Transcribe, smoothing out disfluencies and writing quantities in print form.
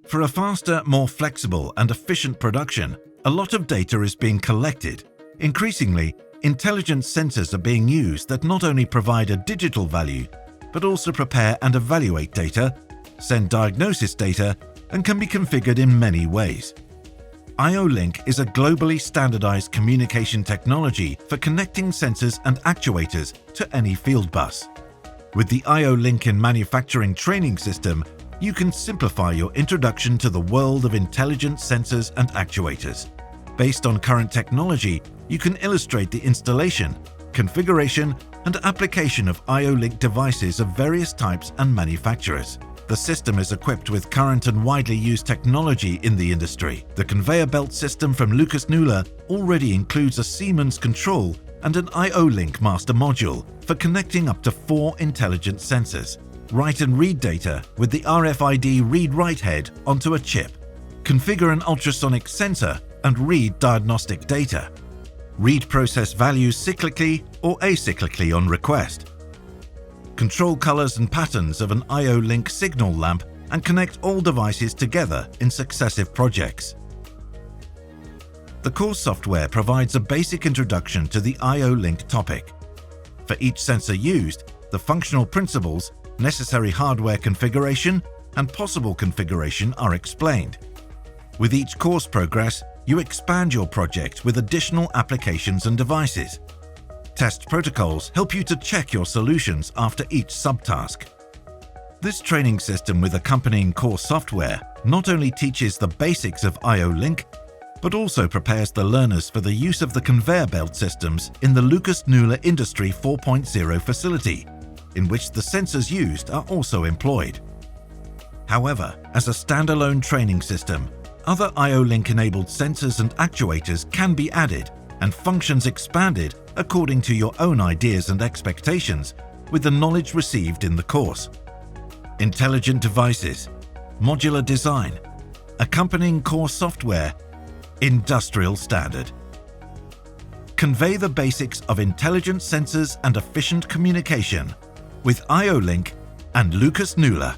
For a faster, more flexible and efficient production, a lot of data is being collected. Increasingly, intelligent sensors are being used that not only provide a digital value, but also prepare and evaluate data, send diagnosis data, and can be configured in many ways. IO-Link is a globally standardized communication technology for connecting sensors and actuators to any field bus. With the IO-Link in Manufacturing training system, you can simplify your introduction to the world of intelligent sensors and actuators. Based on current technology, you can illustrate the installation, configuration, and application of IO-Link devices of various types and manufacturers. The system is equipped with current and widely used technology in the industry. The conveyor belt system from Lucas-Nülle already includes a Siemens control and an IO-Link master module for connecting up to 4 intelligent sensors. Write and read data with the RFID read-write head onto a chip. Configure an ultrasonic sensor and read diagnostic data. Read process values cyclically or acyclically on request. Control colors and patterns of an IO-Link signal lamp and connect all devices together in successive projects. The course software provides a basic introduction to the IO-Link topic. For each sensor used, the functional principles, necessary hardware configuration, and possible configuration are explained. With each course progress, you expand your project with additional applications and devices. Test protocols help you to check your solutions after each subtask. This training system with accompanying course software not only teaches the basics of IO-Link, but also prepares the learners for the use of the conveyor belt systems in the Lucas-Nülle Industry 4.0 facility, in which the sensors used are also employed. However, as a standalone training system, other IO-Link-enabled sensors and actuators can be added and functions expanded according to your own ideas and expectations with the knowledge received in the course. Intelligent devices, modular design, accompanying course software, industrial standard. Convey the basics of intelligent sensors and efficient communication with IO-Link and Lucas-Nülle.